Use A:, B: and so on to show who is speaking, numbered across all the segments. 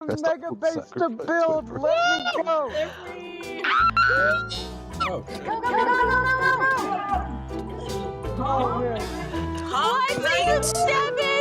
A: mega base to build. Let me go.
B: They're free.
C: Oh,
D: Go, go, go, go, go, go, go!
A: Oh, yeah.
B: Why did you step in?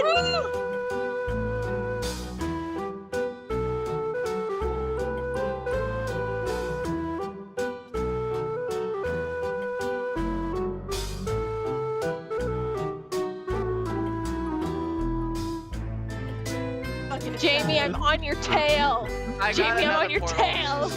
B: Jamie, I'm on your tail. Jamie, I'm on your tail.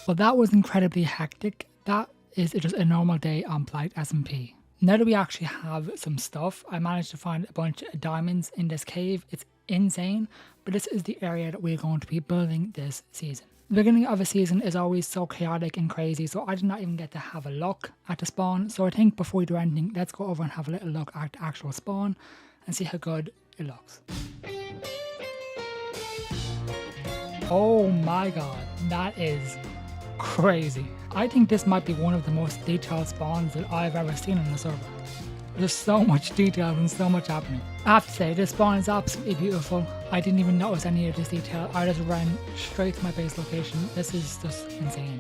E: Well, that was incredibly hectic. That is just a normal day on Blithe SMP. Now that we actually have some stuff, I managed to find a bunch of diamonds in this cave. It's insane, but this is the area that we're going to be building this season. The beginning of a season is always so chaotic and crazy, so I did not even get to have a look at the spawn. So I think before we do anything, let's go over and have a little look at the actual spawn and see how good it looks. Oh my god, that is crazy. I think this might be one of the most detailed spawns that I've ever seen on the server. There's so much detail and so much happening. I have to say, this spawn is absolutely beautiful. I didn't even notice any of this detail. I just ran straight to my base location. This is just insane.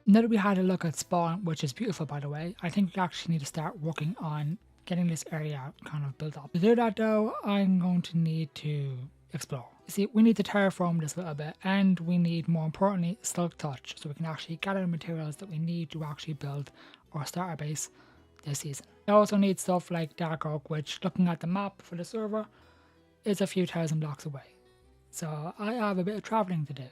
E: Now that we had a look at spawn, which is beautiful by the way, I think we actually need to start working on getting this area kind of built up. To do that though, I'm going to need to explore. You see, we need to terraform this a little bit, and we need, more importantly, silk touch, so we can actually gather the materials that we need to actually build our starter base this season. We also need stuff like dark oak, which, looking at the map for the server, is a few thousand blocks away. So I have a bit of travelling to do.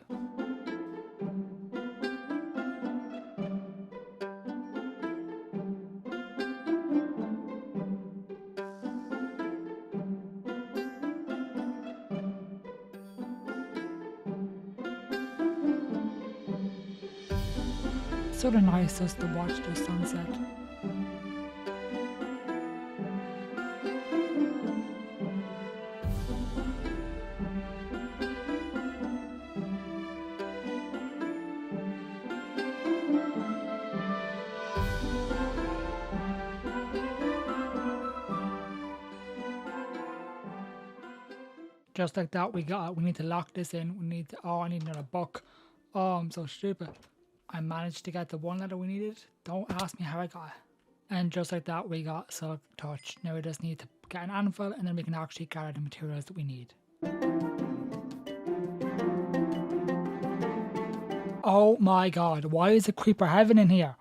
E: Sort of nice just to watch the sunset. Just like that, we need to lock this in. We need to, oh, I need another book. Oh, I'm so stupid. I managed to get the one letter we needed. Don't ask me how I got it. And just like that, we got silk touch. Now we just need to get an anvil, and then we can actually gather the materials that we need. Oh my god, why is it creeper heaven in here?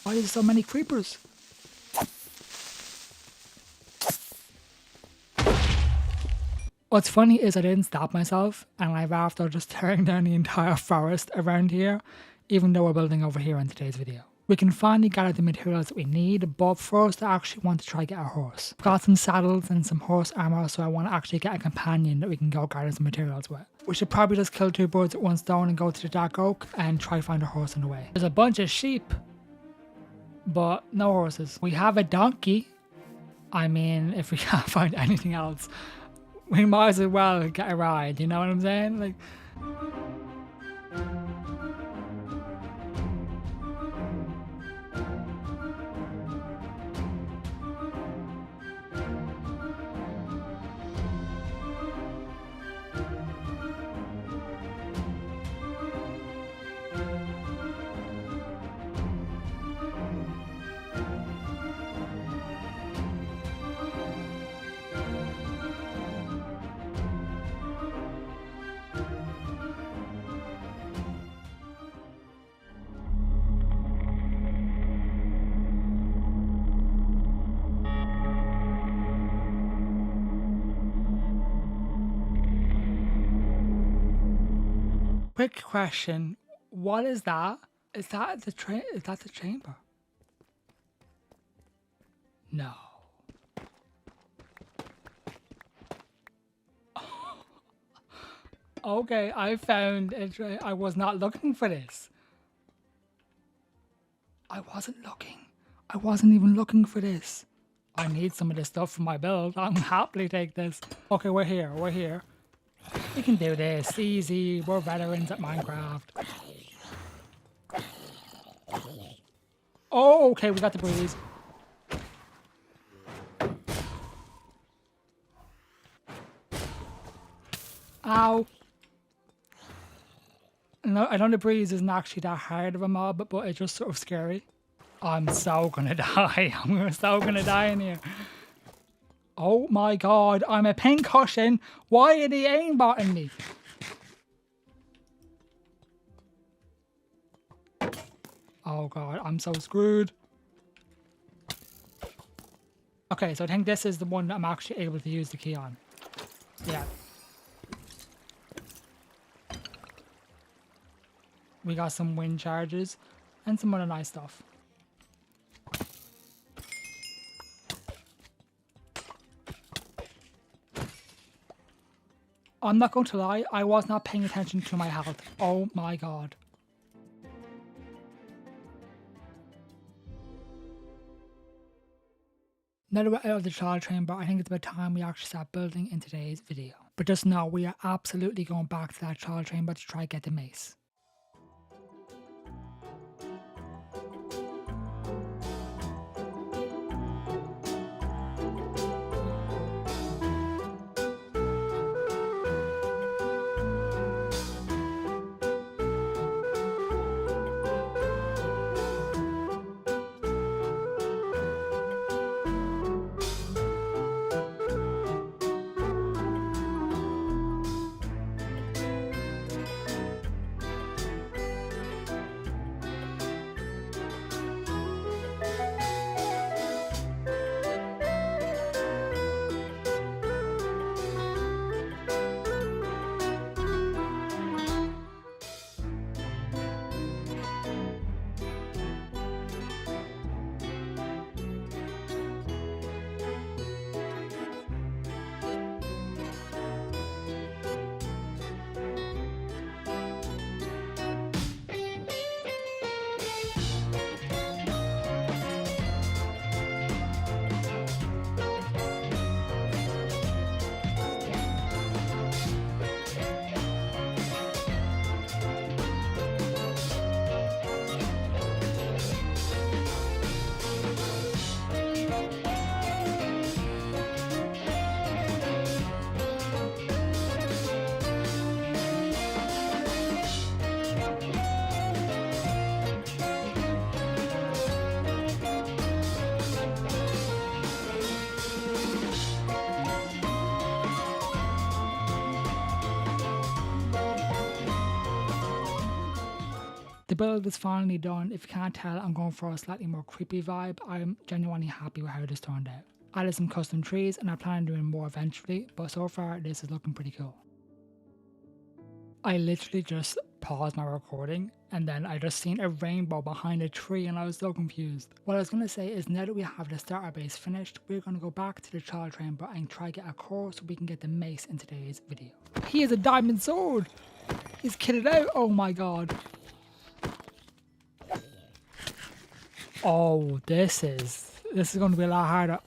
E: Why is there so many creepers? What's funny is I didn't stop myself, and I've after just tearing down the entire forest around here, even though we're building over here in today's video. We can finally gather the materials that we need, but first I actually want to try get a horse. I've got some saddles and some horse armor, so I want to actually get a companion that we can go gather some materials with. We should probably just kill two birds with one stone and go to the dark oak and try find a horse on the way. There's a bunch of sheep, but no horses. We have a donkey. I mean, if we can't find anything else, we might as well get a ride, you know what I'm saying? Like, quick question. What is that? Is that the is that the chamber? No. Okay, I found it. I was not looking for this. I wasn't looking. I wasn't even looking for this. I need some of this stuff for my build. I'm happily take this. Okay, we're here. We're here. We can do this. Easy. We're veterans at Minecraft. Oh, okay. We got the breeze. Ow. No, I know the breeze isn't actually that hard of a mob, but it's just sort of scary. I'm so gonna die. I'm so gonna die in here. Oh my god, I'm a pincushion. Why are they aimbotting me? Oh god, I'm so screwed. Okay, so I think this is the one that I'm actually able to use the key on. Yeah. We got some wind charges and some other nice stuff. I'm not going to lie, I was not paying attention to my health. Oh my god. Now that we're out of the trial chamber, I think it's about time we actually start building in today's video. But just know, we are absolutely going back to that trial chamber to try get the mace. The build is finally done. If you can't tell, I'm going for a slightly more creepy vibe. I'm genuinely happy with how this turned out. I added some custom trees and I plan on doing more eventually, but so far this is looking pretty cool. I literally just paused my recording and then I just seen a rainbow behind a tree and I was so confused. What I was going to say is, now that we have the starter base finished, we're going to go back to the trial chamber and try get a core so we can get the mace in today's video. He has a diamond sword! He's kitted out! Oh my god. Oh, this is going to be a lot harder.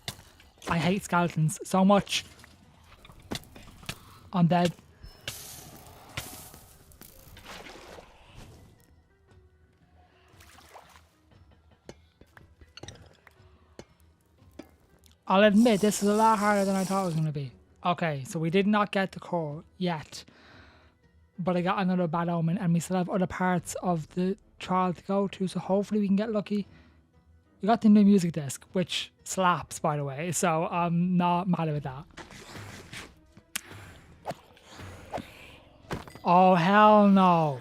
E: I hate skeletons so much. I'm dead. I'll admit, this is a lot harder than I thought it was going to be. Okay, so we did not get the core yet. But I got another bad omen and we still have other parts of the trial to go to, so hopefully we can get lucky. We got the new music disc, which slaps, by the way, so I'm not mad about that. Oh, hell no.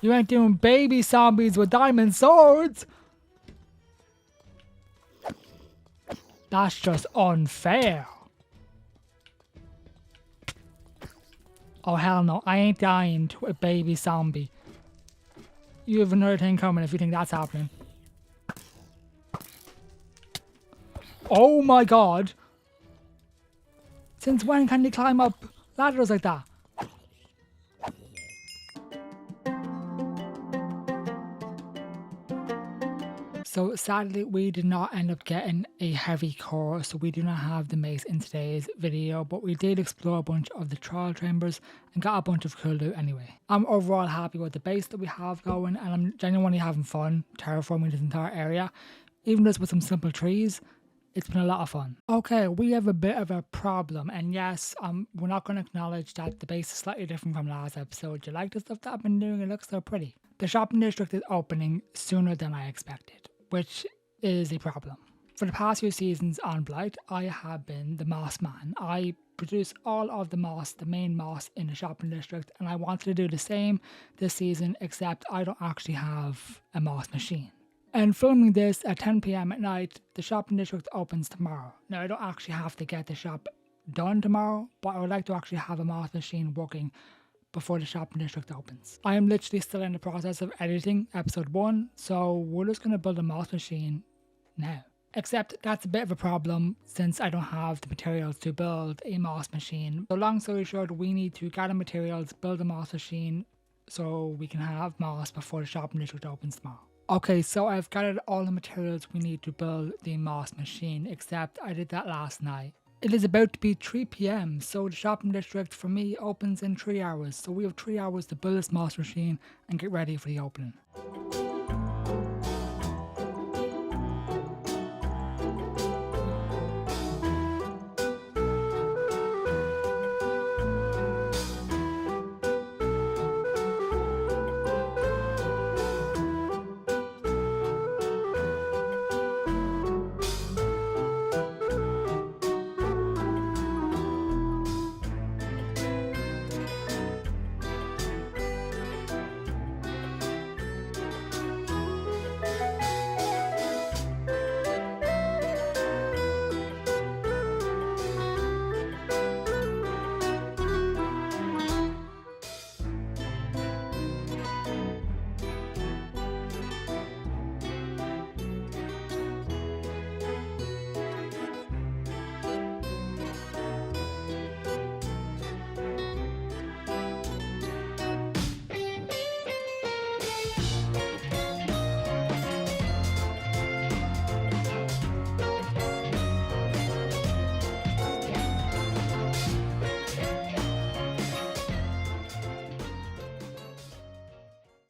E: You ain't doing baby zombies with diamond swords. That's just unfair. Oh, hell no. I ain't dying to a baby zombie. You have another thing coming if you think that's happening. Oh my god. Since when can they climb up ladders like that? So sadly we did not end up getting a heavy core, so we do not have the mace in today's video, but we did explore a bunch of the trial chambers and got a bunch of cool loot anyway. I'm overall happy with the base that we have going, and I'm genuinely having fun terraforming this entire area. Even just with some simple trees, it's been a lot of fun. Okay, we have a bit of a problem, and yes, we're not going to acknowledge that the base is slightly different from last episode. Do you like the stuff that I've been doing? It looks so pretty. The shopping district is opening sooner than I expected, which is a problem. For the past few seasons on Blithe, I have been the moss man. I produce all of the moss, the main moss in the shopping district, and I wanted to do the same this season, except I don't actually have a moss machine. And filming this at 10 PM at night, the shopping district opens tomorrow. Now, I don't actually have to get the shop done tomorrow, but I would like to actually have a moss machine working before the shopping district opens. I am literally still in the process of editing episode 1, so we're just going to build a moss machine now. Except that's a bit of a problem since I don't have the materials to build a moss machine. So long story short, we need to gather materials, build a moss machine so we can have moss before the shopping district opens tomorrow. Okay, so I've gathered all the materials we need to build the moss machine, except I did that last night. It is about to be 3 PM, so the shopping district for me opens in 3 hours. So we have 3 hours to build this moss machine and get ready for the opening.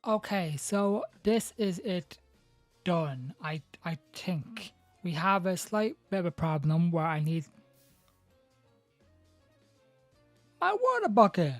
E: Okay, so this is it done. I think we have a slight bit of a problem where I need my water bucket.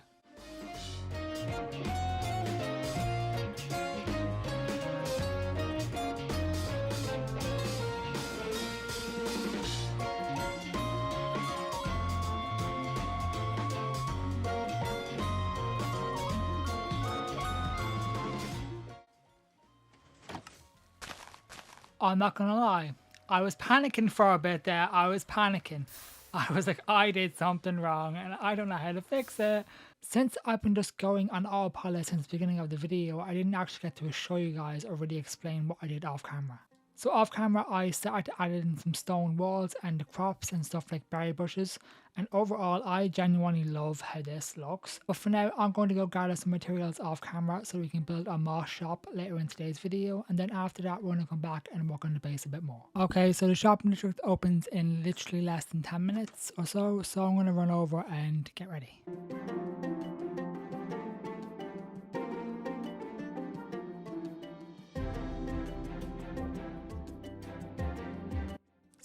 E: I'm not gonna lie, I was panicking for a bit there. I was panicking. I was like, I did something wrong and I don't know how to fix it. Since I've been just going on autopilot since the beginning of the video, I didn't actually get to show you guys or really explain what I did off camera. So off camera, I started to add in some stone walls and the crops and stuff like berry bushes. And overall, I genuinely love how this looks. But for now, I'm going to go gather some materials off camera so we can build a moss shop later in today's video. And then after that, we're going to come back and work on the base a bit more. Okay, so the shopping district opens in literally less than 10 minutes or so. So I'm going to run over and get ready.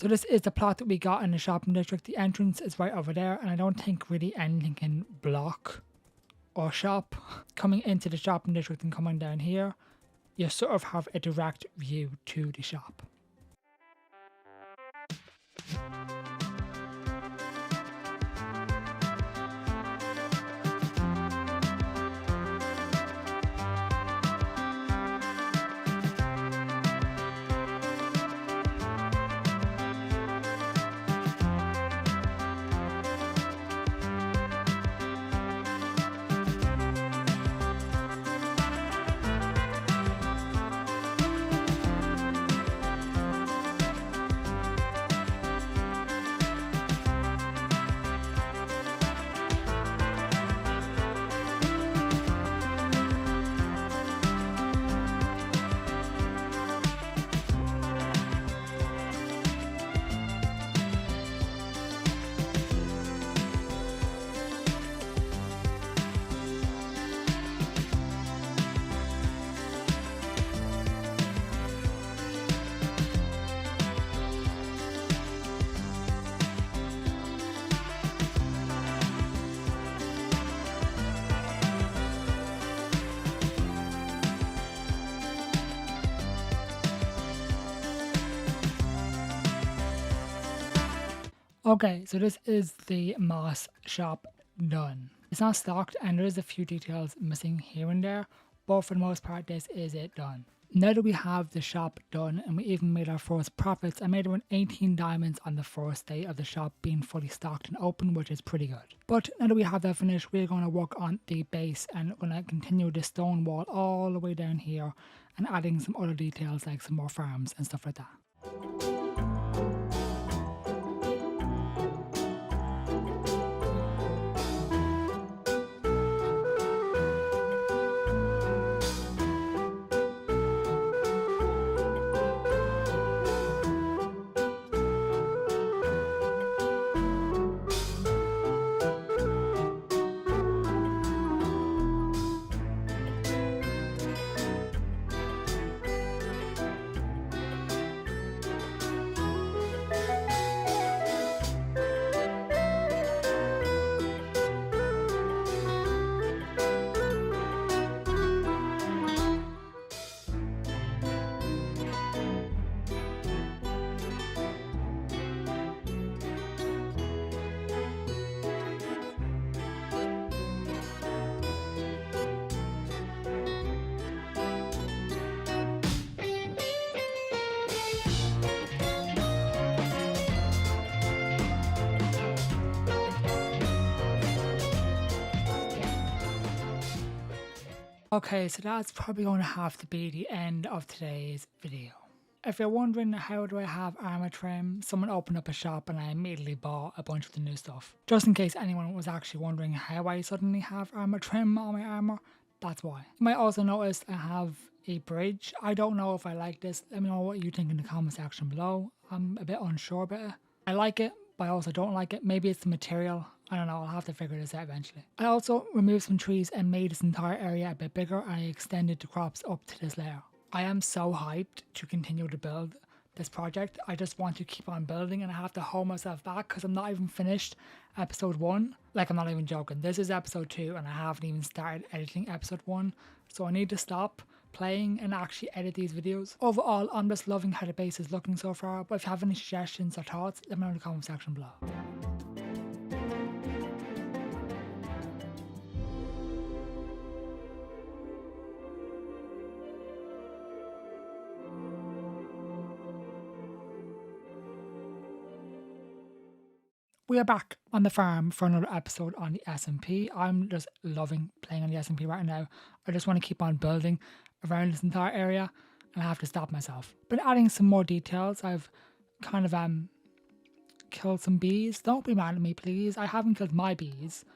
E: So this is the plot that we got in the shopping district. The entrance is right over there, and I don't think really anything can block or shop. Coming into the shopping district and coming down here, you sort of have a direct view to the shop. Okay, so this is the moss shop done. It's not stocked and there is a few details missing here and there, but for the most part this is it done. Now that we have the shop done and we even made our first profits, I made around 18 diamonds on the first day of the shop being fully stocked and open, which is pretty good. But now that we have that finished, we're going to work on the base and we're going to continue the stone wall all the way down here and adding some other details like some more farms and stuff like that. Okay, so that's probably going to have to be the end of today's video. If you're wondering how do I have armor trim, someone opened up a shop and I immediately bought a bunch of the new stuff. Just in case anyone was actually wondering how I suddenly have armor trim on my armor, that's why. You might also notice I have a bridge. I don't know if I like this. Let me know what you think in the comment section below. I'm a bit unsure about it. I like it, but I also don't like it. Maybe it's the material. I don't know, I'll have to figure this out eventually. I also removed some trees and made this entire area a bit bigger and I extended the crops up to this layer. I am so hyped to continue to build this project. I just want to keep on building and I have to hold myself back because I'm not even finished episode 1. Like, I'm not even joking. This is episode 2 and I haven't even started editing episode 1. So I need to stop playing and actually edit these videos. Overall, I'm just loving how the base is looking so far. But if you have any suggestions or thoughts, let me know in the comment section below. We are back on the farm for another episode on the SMP. I'm just loving playing on the SMP right now. I just want to keep on building around this entire area and I have to stop myself. Been adding some more details. I've kind of killed some bees. Don't be mad at me, please. I haven't killed my bees.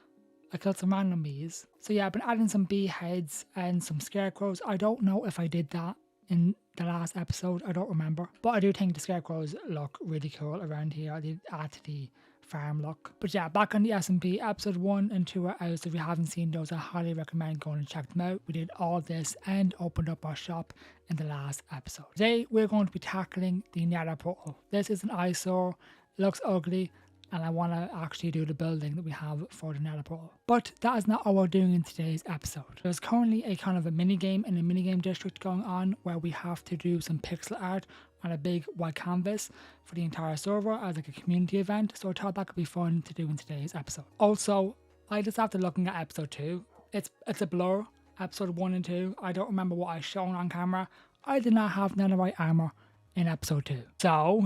E: I killed some random bees. So yeah, I've been adding some bee heads and some scarecrows. I don't know if I did that in the last episode. I don't remember. But I do think the scarecrows look really cool around here. They add to the farm look. But yeah, back on the SMP, episode 1 and 2 are out. So if you haven't seen those, I highly recommend going and check them out. We did all this and opened up our shop in the last episode. Today we're going to be tackling the nether portal. This is an eyesore, looks ugly, and I want to actually do the building that we have for the nether portal. But that is not all we're doing in today's episode. There's currently a kind of a mini game in the mini game district going on where we have to do some pixel art on a big white canvas for the entire server as like a community event. So I thought that could be fun to do in today's episode. Also, I just after looking at episode 2, it's a blur. Episode 1 and 2, I don't remember what I shown on camera. I did not have netherite armor in episode 2. So,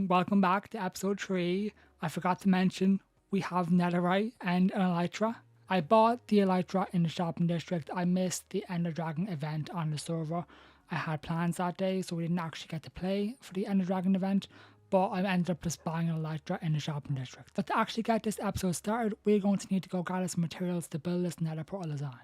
E: welcome back to episode 3. I forgot to mention we have netherite and an elytra. I bought the elytra in the shopping district. I missed the Ender Dragon event on the server. I had plans that day, so we didn't actually get to play for the Ender Dragon event, but I ended up just buying an elytra in the shopping district. But to actually get this episode started, we're going to need to go gather some materials to build this nether portal design.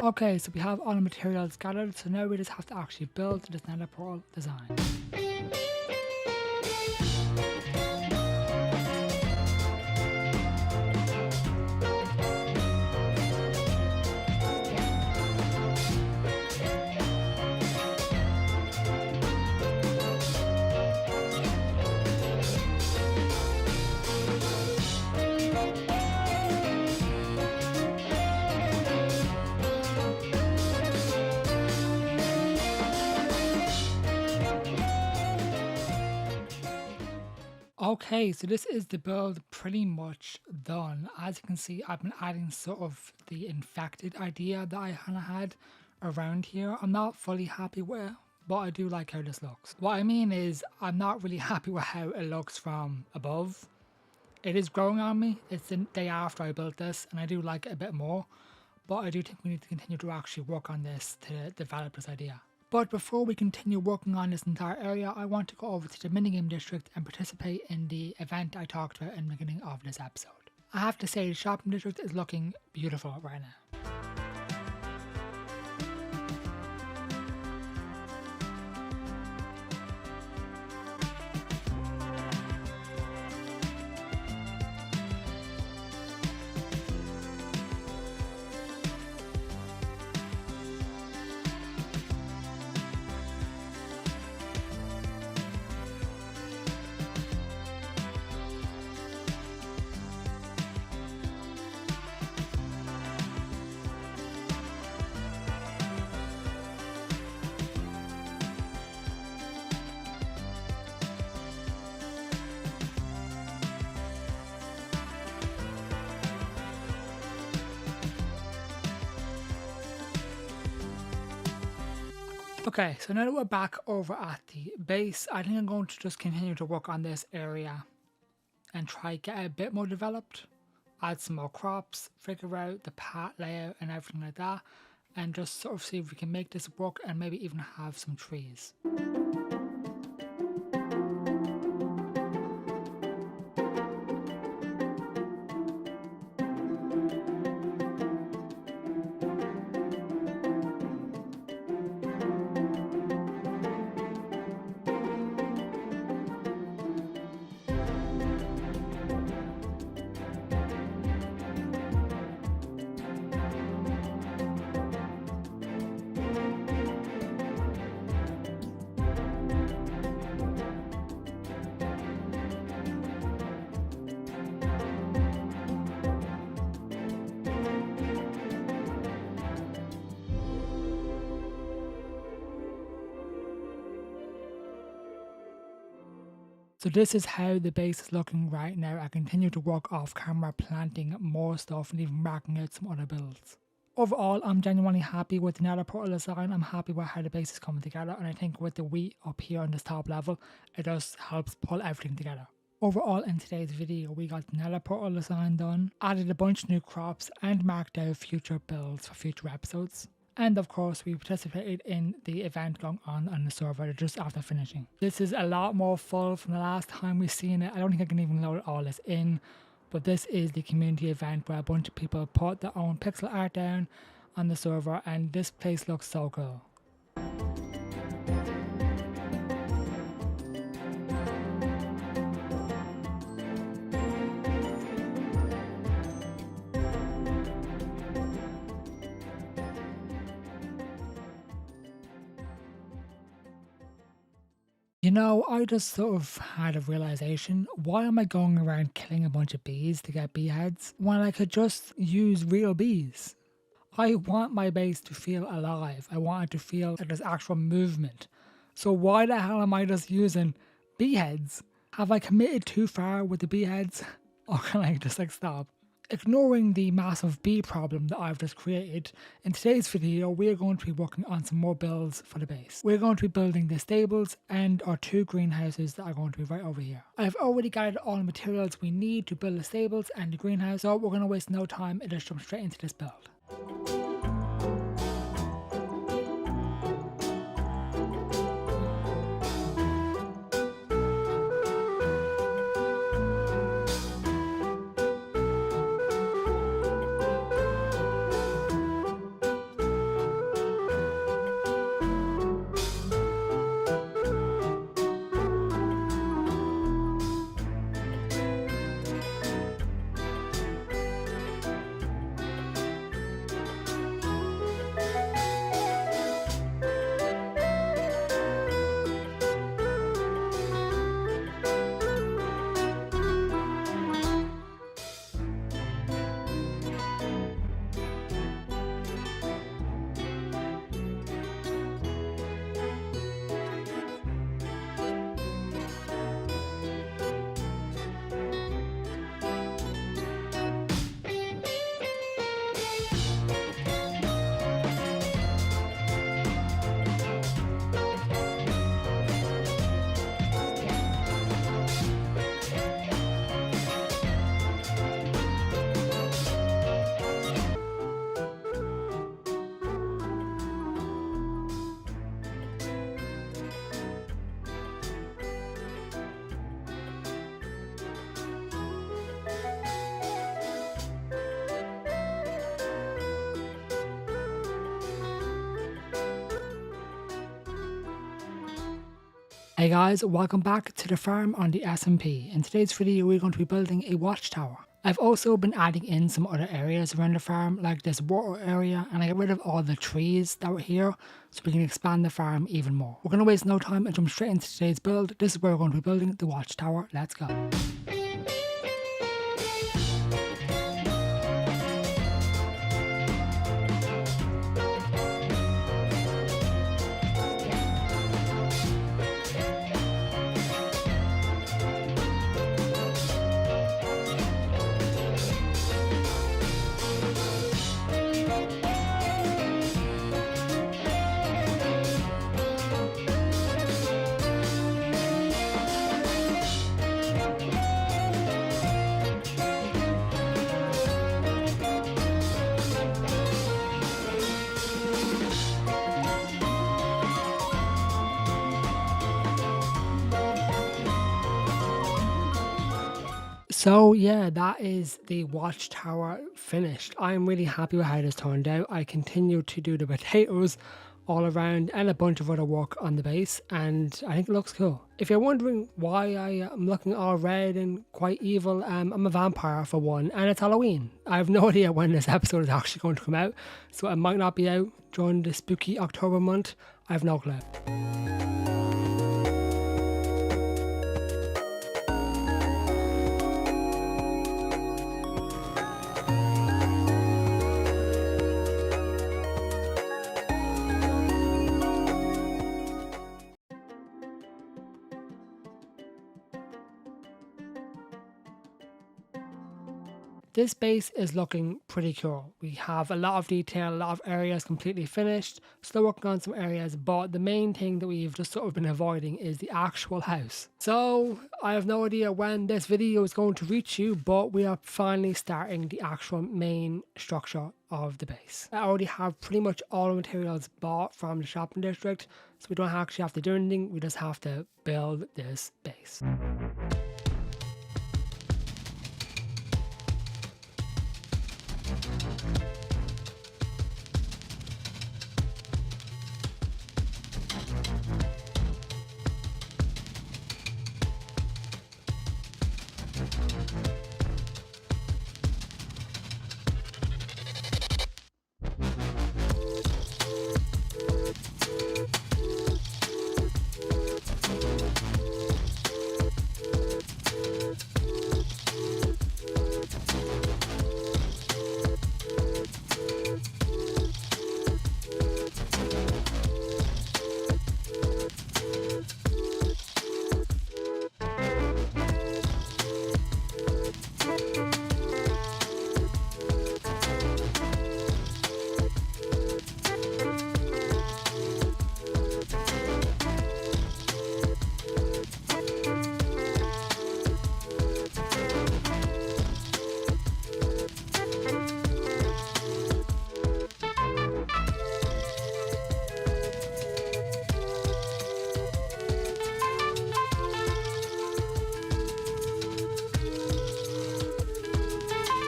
E: Okay, so we have all the materials gathered, so now we just have to actually build this nether portal design. Okay, so this is the build pretty much done. As you can see, I've been adding sort of the infected idea that I kind of had around here. I'm not fully happy with it, but I do like how this looks. What I mean is, I'm not really happy with how it looks from above. It is growing on me. It's the day after I built this, and I do like it a bit more. But I do think we need to continue to actually work on this to develop this idea. But before we continue working on this entire area, I want to go over to the minigame district and participate in the event I talked about in the beginning of this episode. I have to say the shopping district is looking beautiful right now. Okay, so now that we're back over at the base, I think I'm going to just continue to work on this area and try get it a bit more developed, add some more crops, figure out the path layout and everything like that, and just sort of see if we can make this work and maybe even have some trees. So this is how the base is looking right now. I continue to work off camera, planting more stuff and even marking out some other builds. Overall, I'm genuinely happy with the nether portal design. I'm happy with how the base is coming together, and I think with the wheat up here on this top level, it just helps pull everything together. Overall, in today's video, we got the nether portal design done, added a bunch of new crops, and marked out future builds for future episodes. And of course, we participated in the event going on the server just after finishing. This is a lot more full from the last time we've seen it. I don't think I can even load all this in, but this is the community event where a bunch of people put their own pixel art down on the server, and this place looks so cool. You know, I just sort of had a realization. Why am I going around killing a bunch of bees to get bee heads when I could just use real bees? I want my base to feel alive. I want it to feel like there's actual movement. So why the hell am I just using bee heads? Have I committed too far with the bee heads? Or can I just stop? Ignoring the massive bee problem that I've just created, in today's video we're going to be working on some more builds for the base. We're going to be building the stables and our 2 greenhouses that are going to be right over here. I've already gathered all the materials we need to build the stables and the greenhouse, so we're going to waste no time and just jump straight into this build. Hey guys, welcome back to the farm on the SMP. In today's video we're going to be building a watchtower. I've also been adding in some other areas around the farm like this water area, and I got rid of all the trees that were here so we can expand the farm even more. We're going to waste no time and jump straight into today's build. This is where we're going to be building the watchtower. Let's go. So yeah, that is the watchtower finished. I'm really happy with how this turned out. I continue to do the potatoes all around and a bunch of other work on the base, and I think it looks cool. If you're wondering why I am looking all red and quite evil, I'm a vampire for one, and it's Halloween. I have no idea when this episode is actually going to come out, so it might not be out during the spooky October month. I have no clue. This base is looking pretty cool. We have a lot of detail, a lot of areas completely finished, still working on some areas, but the main thing that we've just sort of been avoiding is the actual house. So I have no idea when this video is going to reach you, but we are finally starting the actual main structure of the base. I already have pretty much all the materials bought from the shopping district, so we don't actually have to do anything, we just have to build this base.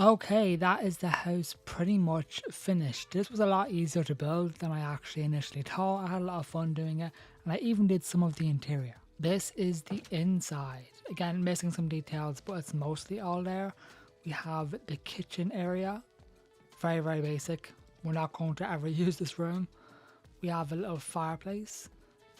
E: Okay, that is the house pretty much finished. This was a lot easier to build than I actually initially thought. I had a lot of fun doing it, and I even did some of the interior. This is the inside. Again, missing some details, but it's mostly all there. We have the kitchen area. Very, very basic. We're not going to ever use this room. We have a little fireplace,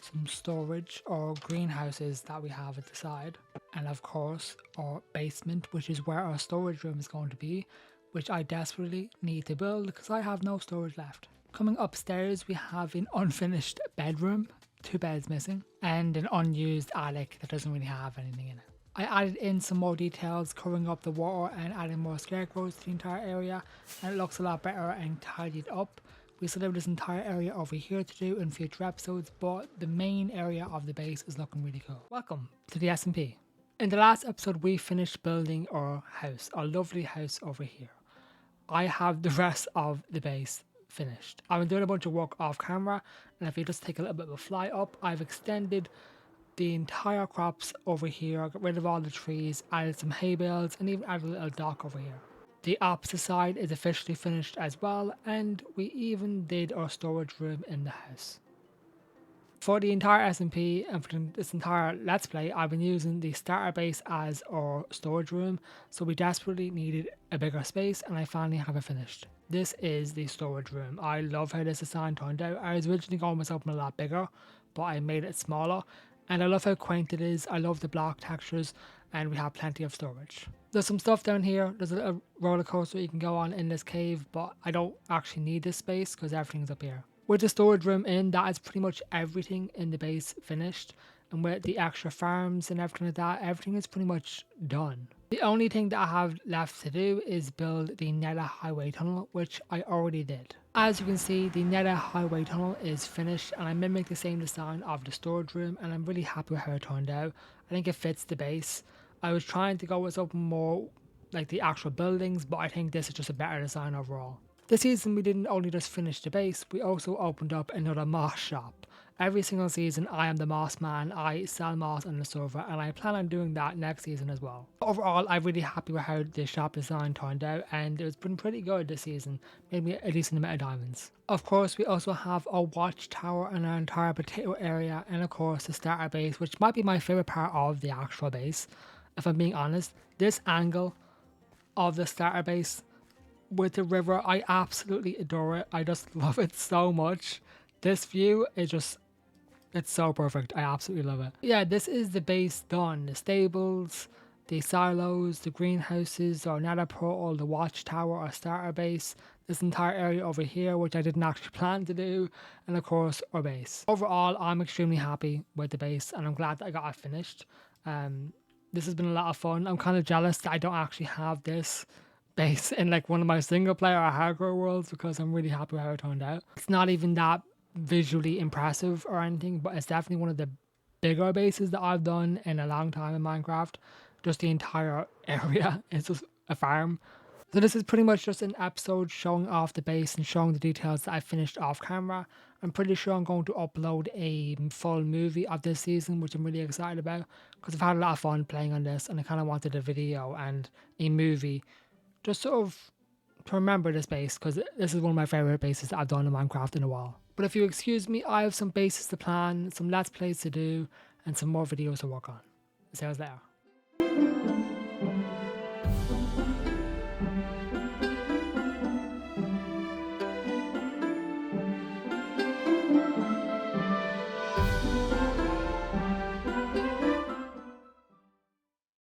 E: some storage or greenhouses that we have at the side, and of course our basement, which is where our storage room is going to be, which I desperately need to build because I have no storage left. Coming upstairs we have an unfinished bedroom, 2 beds missing, and an unused attic that doesn't really have anything in it. I added in some more details covering up the water and adding more scarecrows to the entire area, and it looks a lot better and tidied up. We still have this entire area over here to do in future episodes, but the main area of the base is looking really cool. Welcome to the SMP. In the last episode we finished building our house, our lovely house over here. I have the rest of the base finished. I've been doing a bunch of work off camera, and if you just take a little bit of a fly up, I've extended the entire crops over here, got rid of all the trees, added some hay bales, and even added a little dock over here. The opposite side is officially finished as well, and we even did our storage room in the house. For the entire SMP and for this entire Let's Play, I've been using the starter base as our storage room, so we desperately needed a bigger space and I finally have it finished. This is the storage room. I love how this design turned out. I was originally going with something a lot bigger, but I made it smaller, and I love how quaint it is. I love the block textures, and we have plenty of storage. There's some stuff down here. There's a roller coaster you can go on in this cave, but I don't actually need this space because everything's up here. With the storage room in, that is pretty much everything in the base finished, and with the extra farms and everything like that, everything is pretty much done. The only thing that I have left to do is build the nether highway tunnel, which I already did. As you can see, the nether highway tunnel is finished, and I mimicked the same design of the storage room, and I'm really happy with how it turned out. I think it fits the base. I was trying to go with something more like the actual buildings, but I think this is just a better design overall. This season we didn't only just finish the base, we also opened up another moss shop. Every single season I am the moss man, I sell moss on the server, and I plan on doing that next season as well. Overall, I'm really happy with how the shop design turned out, and it's been pretty good this season, made me a decent amount of diamonds. Of course, we also have a watchtower and our entire potato area, and of course the starter base, which might be my favourite part of the actual base. If I'm being honest, this angle of the starter base with the river, I absolutely adore it. I just love it so much. This view is just, it's so perfect. I absolutely love it. Yeah, this is the base done. The stables, the silos, the greenhouses, our nether portal, the watchtower, our starter base, this entire area over here, which I didn't actually plan to do, and of course our base. Overall, I'm extremely happy with the base, and I'm glad that I got it finished. This has been a lot of fun. I'm kind of jealous that I don't actually have this base in like one of my single player or hardcore worlds, because I'm really happy with how it turned out. It's not even that visually impressive or anything, but it's definitely one of the bigger bases that I've done in a long time in Minecraft. Just the entire area is just a farm. So this is pretty much just an episode showing off the base and showing the details that I finished off camera. I'm pretty sure I'm going to upload a full movie of this season, which I'm really excited about, because I've had a lot of fun playing on this, and I kind of wanted a video and a movie just sort of to remember this base, because this is one of my favourite bases that I've done in Minecraft in a while. But if you excuse me, I have some bases to plan, some let's plays to do, and some more videos to work on. See you guys later.